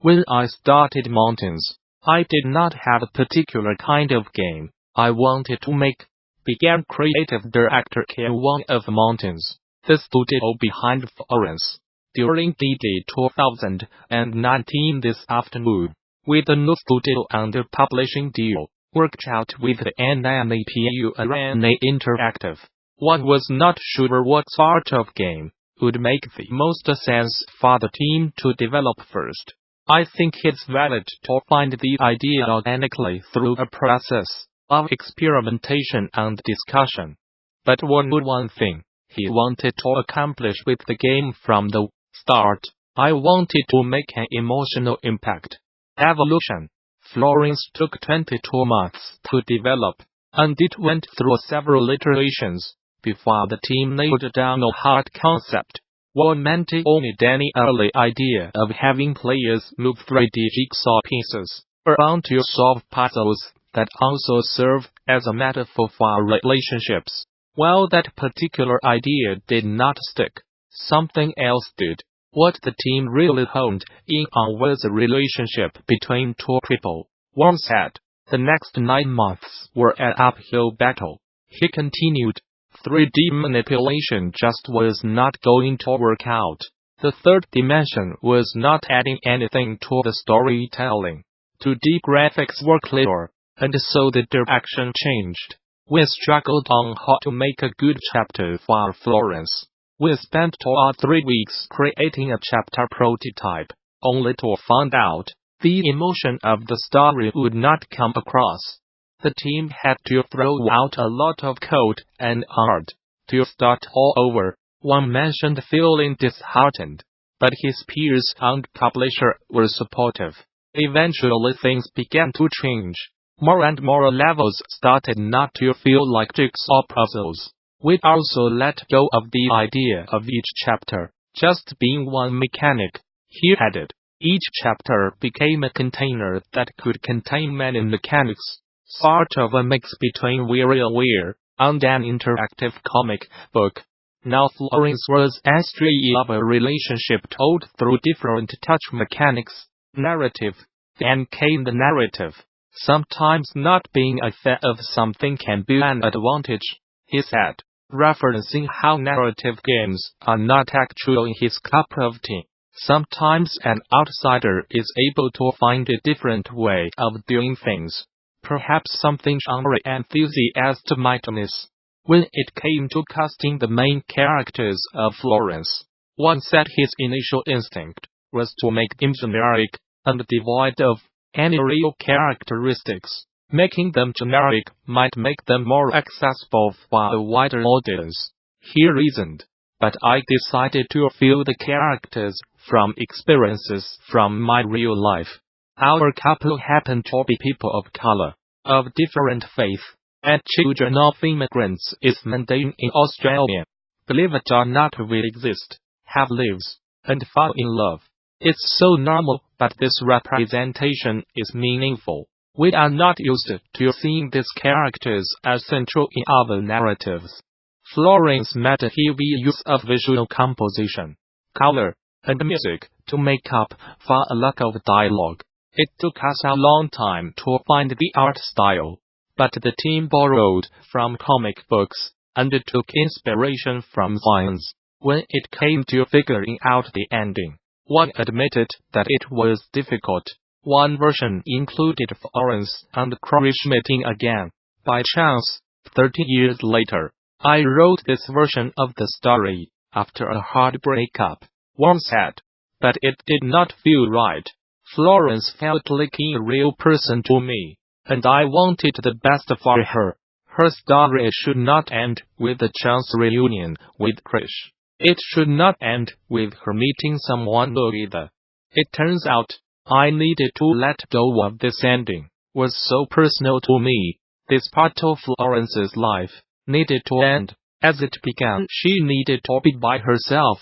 When I started Mountains, I did not have a particular kind of game I wanted to make, began creative director Jiao Wong of Mountains, the studio behind Florence. During DD 2019 this afternoon, with a new studio under publishing deal, worked out with the Annapurna Interactive. One was not sure what sort of game would make the most sense for the team to develop first. I think it's valid to find the idea organically through a process of experimentation and discussion. But one thing he wanted to accomplish with the game from the start, I wanted to make an emotional impact. Evolution. Florence took 22 months to develop, and it went through several iterations before the team nailed down a hard concept. One meant only any early idea of having players move 3D jigsaw pieces around to solve puzzles that also serve as a metaphor for relationships. While that particular idea did not stick, something else did. What the team really honed in on was a relationship between two people. Wong said, the next 9 months were an uphill battle. He continued, 3D manipulation just was not going to work out. The third dimension was not adding anything to the storytelling. 2D graphics were clearer, and so the direction changed. We struggled on how to make a good chapter for Florence. We spent 2 or 3 weeks creating a chapter prototype, only to find out the emotion of the story would not come across. The team had to throw out a lot of code and art to start all over. One mentioned feeling disheartened, but his peers and publisher were supportive. Eventually things began to change. More and more levels started not to feel like jigsaw puzzles. We also let go of the idea of each chapter just being one mechanic. He added, each chapter became a container that could contain many mechanics, sort of a mix between WarioWare and an interactive comic book. Now Florence was a story of a relationship told through different touch mechanics. Narrative. Then came the narrative. Sometimes not being a fan of something can be an advantage, he said, referencing how narrative games are not actually his cup of tea. Sometimes an outsider is able to find a different way of doing things. Perhaps something genre enthusiast might miss. When it came to casting the main characters of Florence, one said his initial instinct was to make them generic and devoid of any real characteristics. Making them generic might make them more accessible for a wider audience, he reasoned. But I decided to fill the characters from experiences from my real life. Our couple happened to be people of color, of different faith, and children of immigrants is mundane in Australia. Believe it or not, we exist, have lives, and fall in love. It's so normal, but this representation is meaningful. We are not used to seeing these characters as central in our narratives. Florence made a heavy use of visual composition, color, and music to make up for a lack of dialogue. It took us a long time to find the art style, but the team borrowed from comic books and took inspiration from vines. When it came to figuring out the ending, one admitted that it was difficult. One version included Florence and Krrish meeting again. By chance, 30 years later, I wrote this version of the story after a hard breakup, Wong said. But it did not feel right. Florence felt like a real person to me, and I wanted the best for her. Her story should not end with a chance reunion with Krrish. It should not end with her meeting someone new either. It turns out, I needed to let go of this ending. It was so personal to me. This part of Florence's life needed to end. As it began, she needed to be by herself.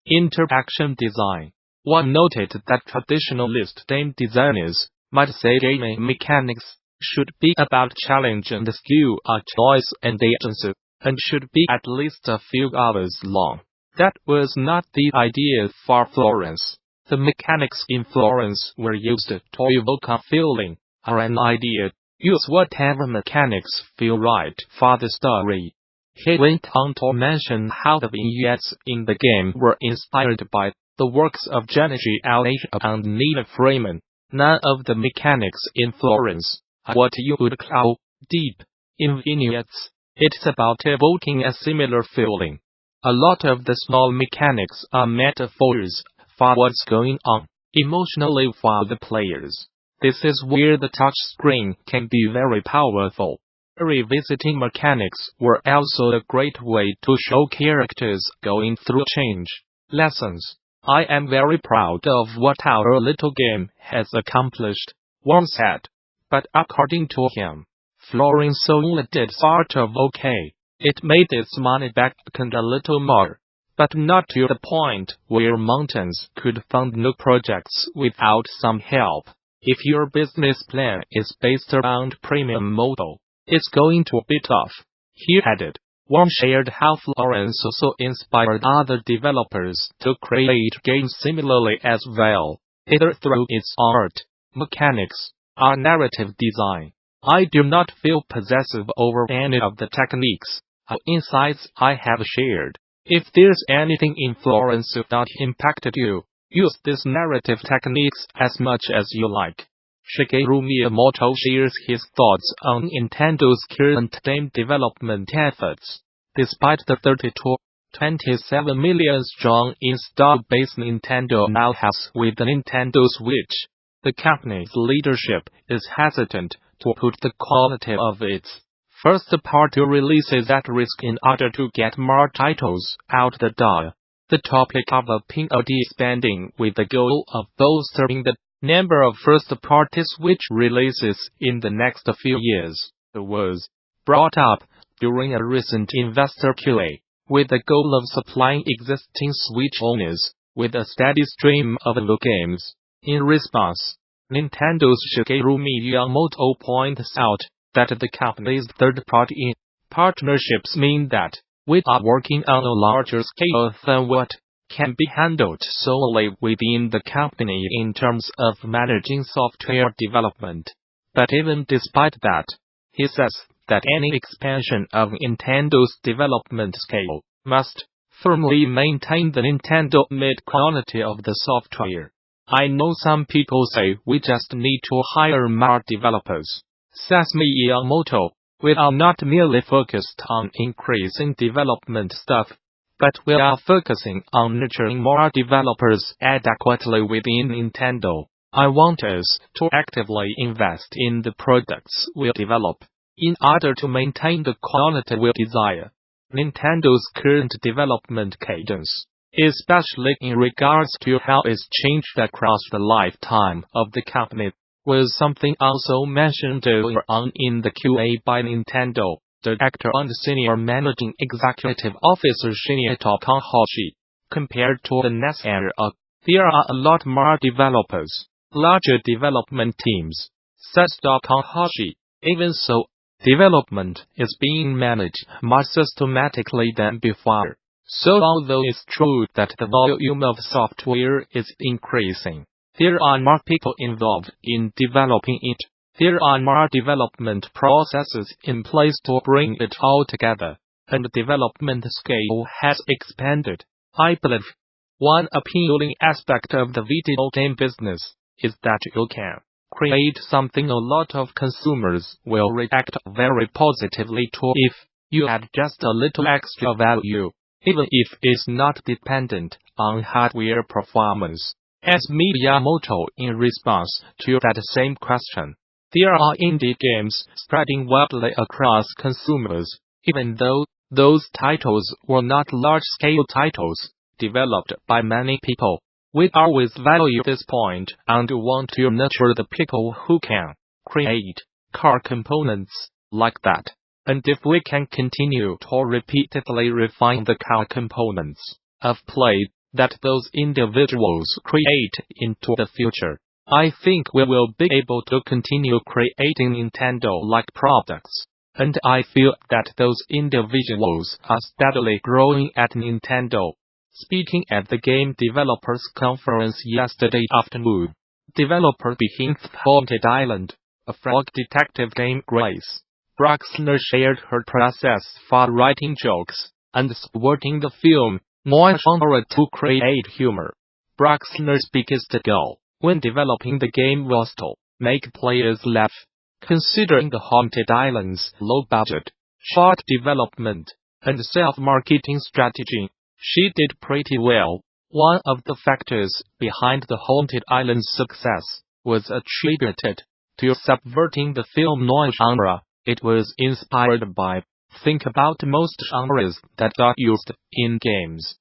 Interaction design. One noted that traditionalist game designers might say gaming mechanics should be about challenge and skill or choice and agency, and should be at least a few hours long. That was not the idea for Florence. The mechanics in Florence were used to evoke a feeling or an idea. Use whatever mechanics feel right for the story. He went on to mention how the vignettes in the game were inspired by the works of Jiao Asia and Freeman. None of the mechanics in Florence are what you would call deep. In vignettes, it's about evoking a similar feeling. A lot of the small mechanics are metaphors for what's going on emotionally for the players. This is where the touchscreen can be very powerful. Revisiting mechanics were also a great way to show characters going through change. Lessons. I am very proud of what our little game has accomplished, Wong said. But according to him, Florence only did sort of okay. It made its money back and a little more, but not to the point where Mountains could fund new projects without some help. If your business plan is based around premium model, it's going to be tough. He added. Wong shared how Florence also inspired other developers to create games similarly as well, either through its art, mechanics, or narrative design. I do not feel possessive over any of the techniques or insights I have shared. If there's anything in Florence that impacted you, use these narrative techniques as much as you like. Shigeru Miyamoto shares his thoughts on Nintendo's current game development efforts. Despite the 32.27 million strong install base Nintendo now has with the Nintendo Switch, the company's leadership is hesitant to put the quality of its first-party releases at risk in order to get more titles out the door. The topic of POD spending with the goal of bolstering the number of first-party Switch releases in the next few years was brought up during a recent investor Q&A, with the goal of supplying existing Switch owners with a steady stream of new games. In response, Nintendo's Shigeru Miyamoto points out that the company's third-party partnerships mean that we are working on a larger scale than what can be handled solely within the company in terms of managing software development. But even despite that, he says that any expansion of Nintendo's development scale must firmly maintain the Nintendo Made quality of the software. I know some people say we just need to hire more developers, says Miyamoto. We are not merely focused on increasing development staff, but we are focusing on nurturing more developers adequately within Nintendo. I want us to actively invest in the products we develop in order to maintain the quality we desire. Nintendo's current development cadence, especially in regards to how it's changed across the lifetime of the company, was something also mentioned earlier on in the Q&A by Nintendo director and senior managing executive officer Shinya Takahashi. Compared to the NES era, there are a lot more developers, larger development teams, says Takahashi. Even so, development is being managed more systematically than before. So although it's true that the volume of software is increasing, there are more people involved in developing it. There are more development processes in place to bring it all together, and the development scale has expanded. I believe one appealing aspect of the video game business is that you can create something a lot of consumers will react very positively to if you add just a little extra value, even if it's not dependent on hardware performance. As Miyamoto in response to that same question, there are indie games spreading widely across consumers, even though those titles were not large-scale titles developed by many people. We always value this point and want to nurture the people who can create core components like that. And if we can continue to repeatedly refine the core components of play that those individuals create into the future, I think we will be able to continue creating Nintendo-like products. And I feel that those individuals are steadily growing at Nintendo. Speaking at the Game Developers Conference yesterday afternoon, developer behind Haunted Island, a frog detective named Grace Bruxner shared her process for writing jokes and subverting the film noire genre to create humor. Bruxner's biggest goal when developing the game was to make players laugh. Considering the Haunted Island's low budget, short development, and self-marketing strategy, she did pretty well. One of the factors behind the Haunted Island's success was attributed to subverting the film noire genre. It was inspired by, think about most genres that are used in games.